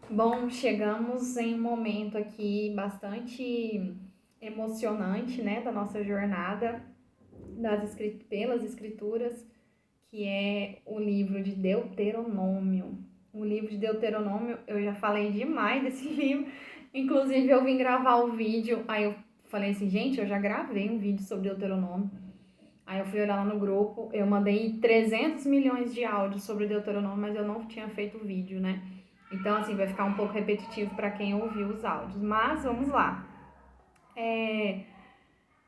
Bom, chegamos em um momento aqui bastante emocionante, né, da nossa jornada pelas escrituras, que é o livro de Deuteronômio. O livro de Deuteronômio, eu já falei demais desse livro, inclusive eu vim gravar o vídeo, aí eu falei assim, gente, eu já gravei um vídeo sobre Deuteronômio. Aí eu fui olhar lá no grupo, eu mandei 300 milhões de áudios sobre Deuteronômio, mas eu não tinha feito o vídeo, né? Então, assim, vai ficar um pouco repetitivo para quem ouviu os áudios. Mas vamos lá.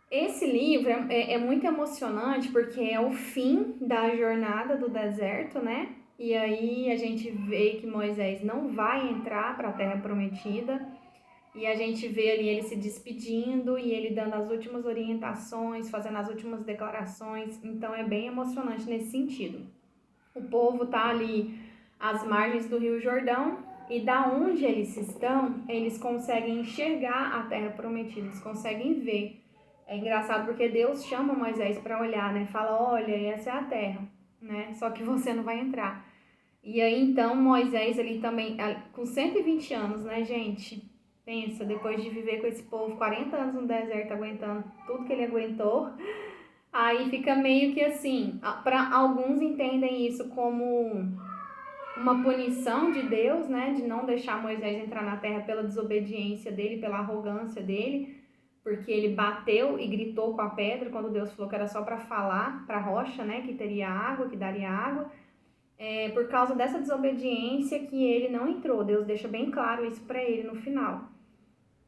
Esse livro é muito emocionante porque é o fim da jornada do deserto, né? E aí a gente vê que Moisés não vai entrar para a Terra Prometida. E a gente vê ali ele se despedindo e ele dando as últimas orientações, fazendo as últimas declarações. Então é bem emocionante nesse sentido. O povo tá ali às margens do Rio Jordão e da onde eles estão, eles conseguem enxergar a terra prometida, eles conseguem ver. É engraçado porque Deus chama Moisés para olhar, né? Fala: "Olha, essa é a terra", né? Só que você não vai entrar. E aí então Moisés ele também com 120 anos, né, gente? Pensa, depois de viver com esse povo 40 anos no deserto aguentando tudo que ele aguentou, aí fica meio que assim, para alguns entendem isso como uma punição de Deus, né, de não deixar Moisés entrar na terra pela desobediência dele, pela arrogância dele, porque ele bateu e gritou com a pedra quando Deus falou que era só para falar para a rocha, né, que teria água, que daria água. É por causa dessa desobediência que ele não entrou. Deus deixa bem claro isso para ele no final.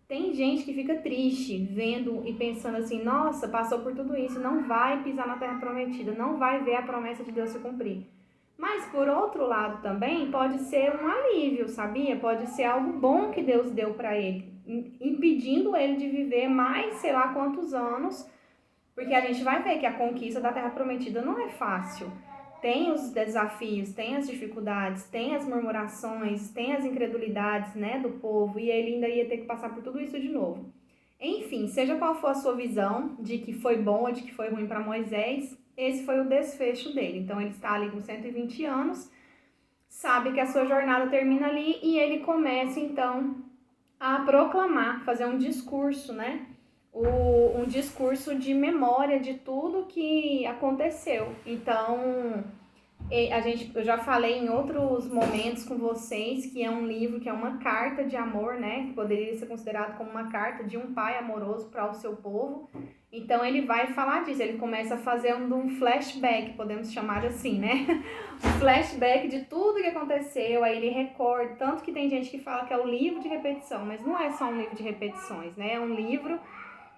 Tem gente que fica triste vendo e pensando assim, nossa, passou por tudo isso, não vai pisar na terra prometida, não vai ver a promessa de Deus se cumprir. Mas por outro lado também pode ser um alívio, sabia? Pode ser algo bom que Deus deu para ele, impedindo ele de viver mais sei lá quantos anos, porque a gente vai ver que a conquista da terra prometida não é fácil. Tem os desafios, tem as dificuldades, tem as murmurações, tem as incredulidades, né, do povo, e ele ainda ia ter que passar por tudo isso de novo. Enfim, seja qual for a sua visão de que foi bom ou de que foi ruim para Moisés, esse foi o desfecho dele. Então ele está ali com 120 anos, sabe que a sua jornada termina ali e ele começa então a proclamar, fazer um discurso, né? Um discurso de memória de tudo que aconteceu. Então, eu já falei em outros momentos com vocês que é um livro que é uma carta de amor, né? Que poderia ser considerado como uma carta de um pai amoroso para o seu povo. Então ele vai falar disso, ele começa fazendo um flashback, podemos chamar assim, né? Um flashback de tudo que aconteceu, aí ele recorda, tanto que tem gente que fala que é um livro de repetição, mas não é só um livro de repetições, né? É um livro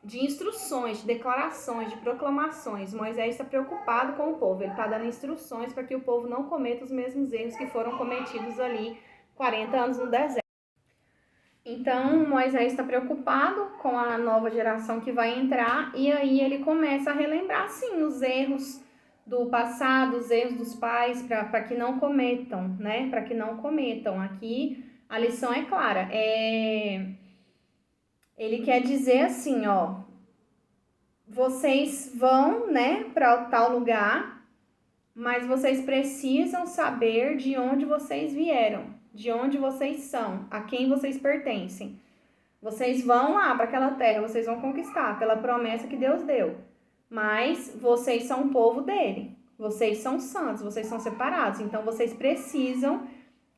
de instruções, de declarações, de proclamações. Moisés está preocupado com o povo, ele está dando instruções para que o povo não cometa os mesmos erros que foram cometidos ali 40 anos no deserto. Então, Moisés está preocupado com a nova geração que vai entrar e aí ele começa a relembrar, sim, os erros do passado, os erros dos pais, para que não cometam, né? Para que não cometam. Aqui a lição é clara. Ele quer dizer assim, ó, vocês vão, né, para tal lugar, mas vocês precisam saber de onde vocês vieram, de onde vocês são, a quem vocês pertencem. Vocês vão lá para aquela terra, vocês vão conquistar pela promessa que Deus deu. Mas vocês são o povo dele. Vocês são santos, vocês são separados. Então vocês precisam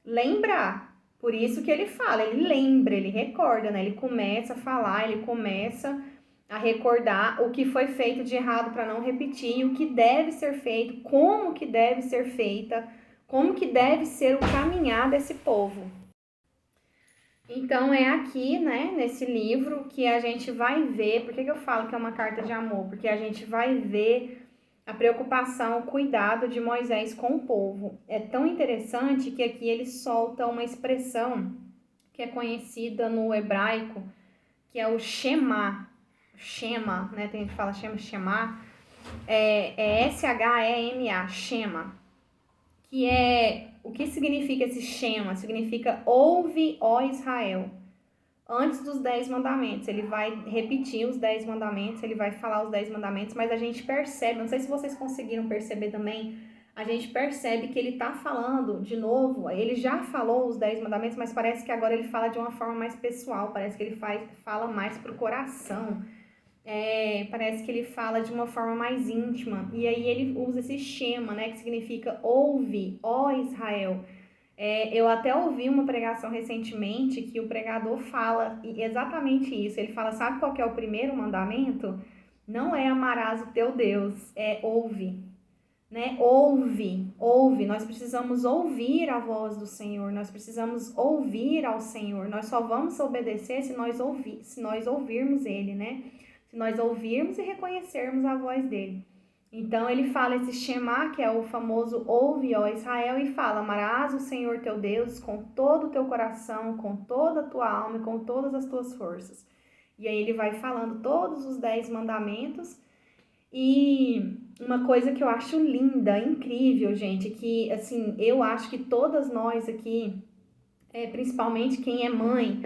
lembrar. Por isso que ele fala, ele lembra, ele recorda, né? Ele começa a falar, ele começa a recordar o que foi feito de errado para não repetir, o que deve ser feito, como que deve ser feita, como que deve ser o caminhar desse povo. Então é aqui, né, nesse livro que a gente vai ver, por que eu falo que é uma carta de amor? Porque a gente vai ver a preocupação, o cuidado de Moisés com o povo. É tão interessante que aqui ele solta uma expressão que é conhecida no hebraico, que é o Shema. Shema, né? Tem gente que fala Shema. É Shema, Shema. Que é, o que significa esse Shema? Significa ouve, ó Israel. Antes dos 10 mandamentos, ele vai repetir os 10 mandamentos, ele vai falar os 10 mandamentos, mas a gente percebe, não sei se vocês conseguiram perceber também, a gente percebe que ele está falando de novo, ele já falou os 10 mandamentos, mas parece que agora ele fala de uma forma mais pessoal, parece que ele fala mais pro coração, parece que ele fala de uma forma mais íntima, e aí ele usa esse shema, né, que significa ouve, ó Israel. Eu até ouvi uma pregação recentemente que o pregador fala exatamente isso, ele fala, sabe qual que é o primeiro mandamento? Não é amarás o teu Deus, é ouve. Né? Ouve, nós precisamos ouvir a voz do Senhor, nós precisamos ouvir ao Senhor, nós só vamos obedecer se nós ouvirmos Ele, né? Se nós ouvirmos e reconhecermos a voz dele. Então ele fala esse Shema, que é o famoso ouve, ó Israel, e fala, amarás o Senhor teu Deus com todo o teu coração, com toda a tua alma e com todas as tuas forças. E aí ele vai falando todos os 10 mandamentos. E uma coisa que eu acho linda, incrível, gente, que assim, eu acho que todas nós aqui, principalmente quem é mãe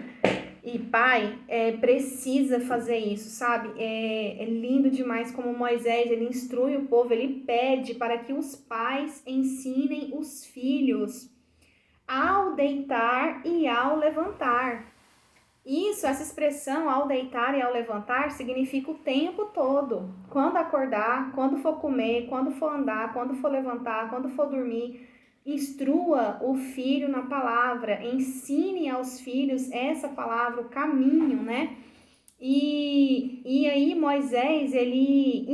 e pai, precisa fazer isso, sabe? É lindo demais como Moisés, ele instrui o povo, ele pede para que os pais ensinem os filhos ao deitar e ao levantar. Essa expressão, ao deitar e ao levantar, significa o tempo todo. Quando acordar, quando for comer, quando for andar, quando for levantar, quando for dormir, instrua o filho na palavra, ensine aos filhos essa palavra, o caminho, né? E aí Moisés, ele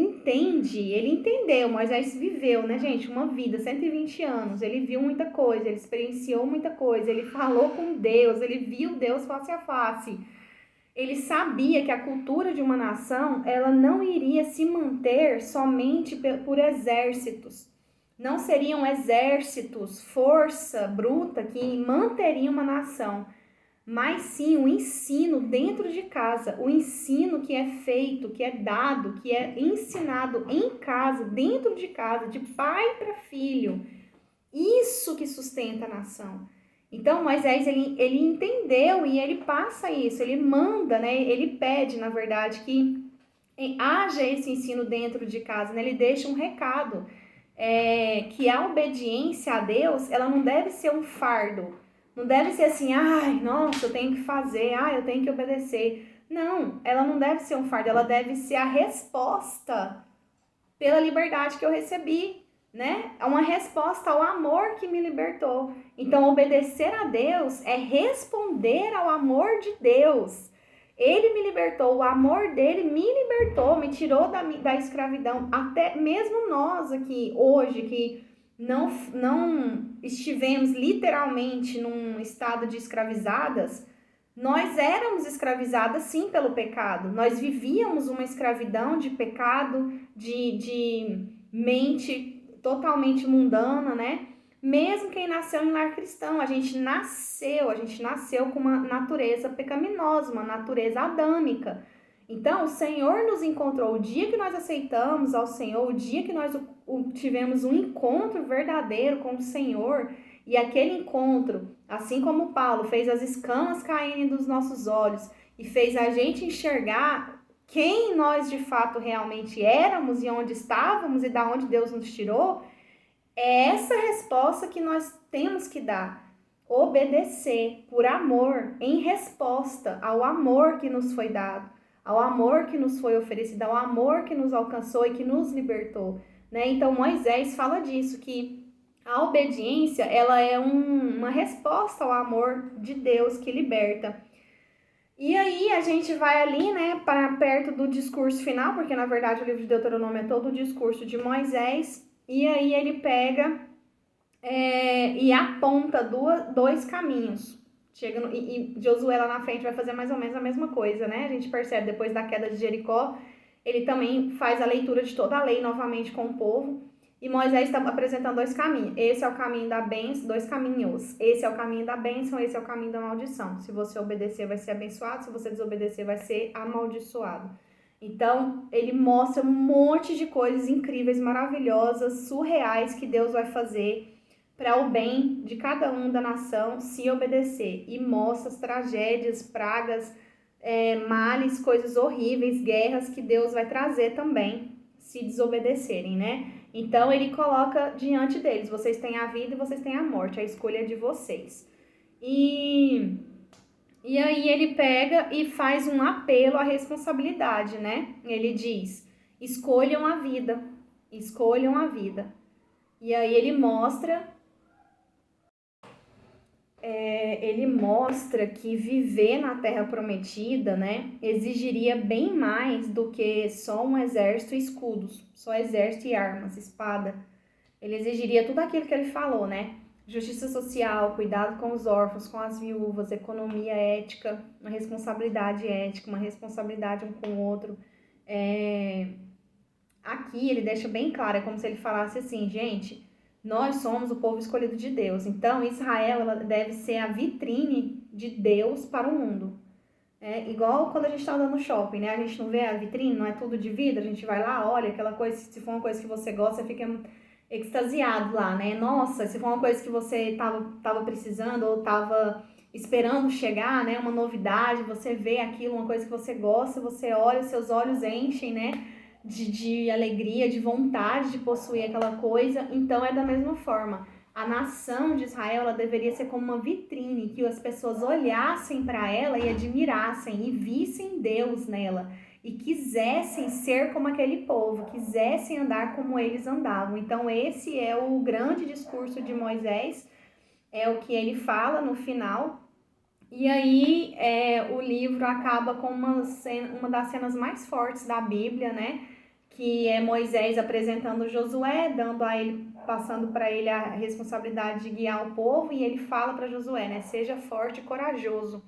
entendeu, Moisés viveu, né, gente, uma vida, 120 anos, ele viu muita coisa, ele experienciou muita coisa, ele falou com Deus, ele viu Deus face a face. Ele sabia que a cultura de uma nação, ela não iria se manter somente por exércitos. Não seriam exércitos, força bruta que manteria uma nação, mas sim o ensino dentro de casa, o ensino que é feito, que é dado, que é ensinado em casa, dentro de casa, de pai para filho. Isso que sustenta a nação. Então Moisés, ele entendeu e ele passa isso, ele manda, né? Ele pede, na verdade, que haja esse ensino dentro de casa, né? Ele deixa um recado, que a obediência a Deus, ela não deve ser um fardo. Não deve ser assim, ai, nossa, eu tenho que fazer, eu tenho que obedecer. Não, ela não deve ser um fardo, ela deve ser a resposta pela liberdade que eu recebi, né? É uma resposta ao amor que me libertou. Então, obedecer a Deus é responder ao amor de Deus. Ele me libertou, o amor dele me libertou, me tirou da escravidão. Até mesmo nós aqui, hoje, que não estivemos literalmente num estado de escravizadas, nós éramos escravizadas sim pelo pecado. Nós vivíamos uma escravidão de pecado, de mente totalmente mundana, né? Mesmo quem nasceu em lar cristão, a gente nasceu com uma natureza pecaminosa, uma natureza adâmica. Então, o Senhor nos encontrou, o dia que nós aceitamos ao Senhor, o dia que nós tivemos um encontro verdadeiro com o Senhor, e aquele encontro, assim como Paulo fez as escamas caírem dos nossos olhos e fez a gente enxergar quem nós de fato realmente éramos e onde estávamos e da onde Deus nos tirou, é essa resposta que nós temos que dar. Obedecer por amor, em resposta ao amor que nos foi dado, ao amor que nos foi oferecido, ao amor que nos alcançou e que nos libertou, né? Então Moisés fala disso, que a obediência, ela é uma resposta ao amor de Deus que liberta. E aí a gente vai ali, né, para perto do discurso final, porque na verdade o livro de Deuteronômio é todo o discurso de Moisés, e aí ele pega e aponta dois caminhos. E Josué lá na frente vai fazer mais ou menos a mesma coisa, né? A gente percebe, depois da queda de Jericó, ele também faz a leitura de toda a lei novamente com o povo. E Moisés está apresentando dois caminhos. Esse é o caminho da bênção, dois caminhos. Esse é o caminho da bênção, esse é o caminho da maldição. Se você obedecer, vai ser abençoado. Se você desobedecer, vai ser amaldiçoado. Então, ele mostra um monte de coisas incríveis, maravilhosas, surreais que Deus vai fazer para o bem de cada um da nação se obedecer. E mostra as tragédias, pragas, males, coisas horríveis, guerras que Deus vai trazer também se desobedecerem, né? Então ele coloca diante deles, vocês têm a vida e vocês têm a morte, a escolha é de vocês. E aí ele pega e faz um apelo à responsabilidade, né? Ele diz, escolham a vida, escolham a vida. E aí ele mostra que viver na Terra Prometida, né, exigiria bem mais do que só um exército e escudos, só exército e armas, espada. Ele exigiria tudo aquilo que ele falou, né? Justiça social, cuidado com os órfãos, com as viúvas, economia ética, uma responsabilidade ética, uma responsabilidade um com o outro. Aqui ele deixa bem claro, é como se ele falasse assim, gente, nós somos o povo escolhido de Deus. Então, Israel ela deve ser a vitrine de Deus para o mundo. É igual quando a gente está andando no shopping, né? A gente não vê a vitrine, não é tudo de vidro, a gente vai lá, olha, aquela coisa, se for uma coisa que você gosta, você fica extasiado lá, né? Nossa, se for uma coisa que você tava precisando ou tava esperando chegar, né? Uma novidade, você vê aquilo, uma coisa que você gosta, você olha, seus olhos enchem, né? De alegria, de vontade de possuir aquela coisa. Então é da mesma forma. A nação de Israel ela deveria ser como uma vitrine, que as pessoas olhassem para ela e admirassem e vissem Deus nela e quisessem ser como aquele povo, quisessem andar como eles andavam. Então esse é o grande discurso de Moisés, é o que ele fala no final. E aí o livro acaba com uma das cenas mais fortes da Bíblia, né? Que é Moisés apresentando Josué, dando a ele, passando para ele a responsabilidade de guiar o povo, e ele fala para Josué, né? Seja forte e corajoso.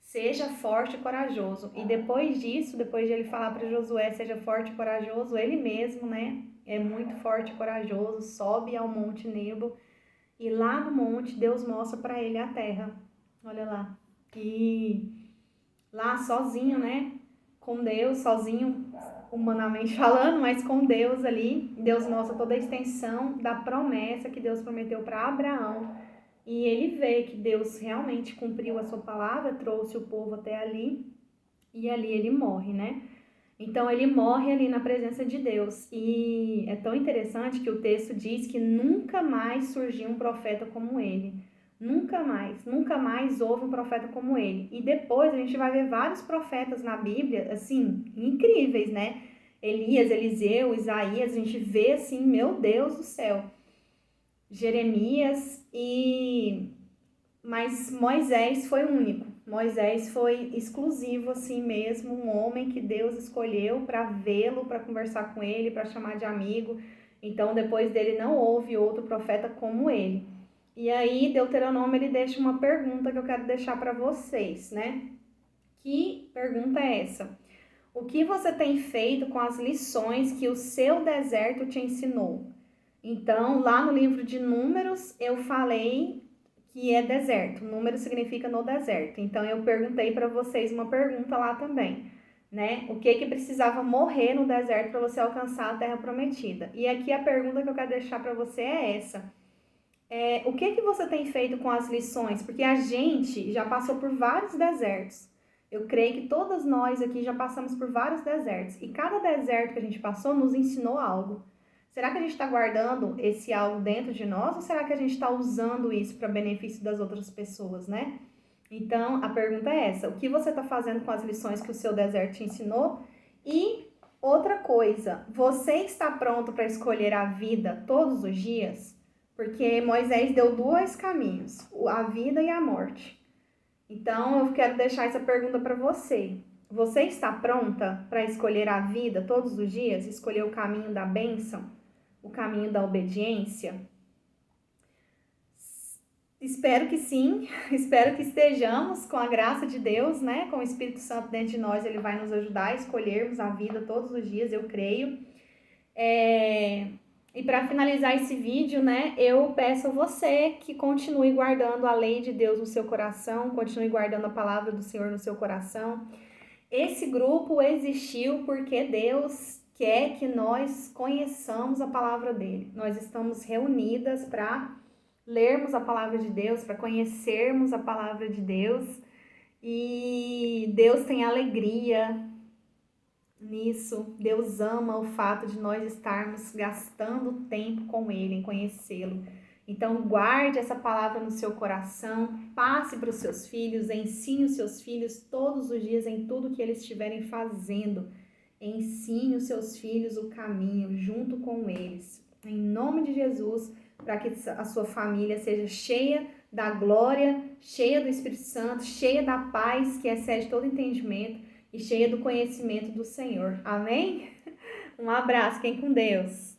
Seja forte e corajoso. E depois disso, depois de ele falar para Josué, seja forte e corajoso, ele mesmo, né? É muito forte e corajoso, sobe ao Monte Nebo, e lá no monte Deus mostra para ele a terra. Olha lá. E lá sozinho, né? Com Deus, sozinho, humanamente falando, mas com Deus ali, Deus mostra toda a extensão da promessa que Deus prometeu para Abraão. E ele vê que Deus realmente cumpriu a sua palavra, trouxe o povo até ali, e ali ele morre, né? Então ele morre ali na presença de Deus. E é tão interessante que o texto diz que nunca mais surgiu um profeta como ele. Nunca mais houve um profeta como ele. E depois a gente vai ver vários profetas na Bíblia, assim, incríveis, né? Elias, Eliseu, Isaías, a gente vê assim, meu Deus do céu. Jeremias mas Moisés foi único. Moisés foi exclusivo assim mesmo, um homem que Deus escolheu para vê-lo, para conversar com ele, para chamar de amigo. Então, depois dele não houve outro profeta como ele. E aí, Deuteronômio, ele deixa uma pergunta que eu quero deixar para vocês, né? Que pergunta é essa? O que você tem feito com as lições que o seu deserto te ensinou? Então, lá no livro de Números, eu falei que é deserto. Número significa no deserto. Então, eu perguntei para vocês uma pergunta lá também, né? O que precisava morrer no deserto para você alcançar a Terra Prometida? E aqui a pergunta que eu quero deixar para você é essa. O que você tem feito com as lições? Porque a gente já passou por vários desertos. Eu creio que todas nós aqui já passamos por vários desertos. E cada deserto que a gente passou nos ensinou algo. Será que a gente está guardando esse algo dentro de nós ou será que a gente está usando isso para benefício das outras pessoas, né? Então, a pergunta é essa. O que você está fazendo com as lições que o seu deserto te ensinou? E outra coisa, você está pronto para escolher a vida todos os dias? Porque Moisés deu dois caminhos, a vida e a morte. Então, eu quero deixar essa pergunta para você. Você está pronta para escolher a vida todos os dias? Escolher o caminho da bênção? O caminho da obediência? Espero que sim, espero que estejamos com a graça de Deus, né? Com o Espírito Santo dentro de nós, ele vai nos ajudar a escolhermos a vida todos os dias, eu creio. E para finalizar esse vídeo, né, eu peço a você que continue guardando a lei de Deus no seu coração, continue guardando a palavra do Senhor no seu coração. Esse grupo existiu porque Deus quer que nós conheçamos a palavra dele. Nós estamos reunidas para lermos a palavra de Deus, para conhecermos a palavra de Deus. E Deus tem alegria nisso. Deus ama o fato de nós estarmos gastando tempo com Ele, em conhecê-lo. Então, guarde essa palavra no seu coração, passe para os seus filhos, ensine os seus filhos todos os dias em tudo que eles estiverem fazendo. Ensine os seus filhos o caminho junto com eles. Em nome de Jesus, para que a sua família seja cheia da glória, cheia do Espírito Santo, cheia da paz que excede todo entendimento e cheia do conhecimento do Senhor. Amém? Um abraço, fiquem com Deus.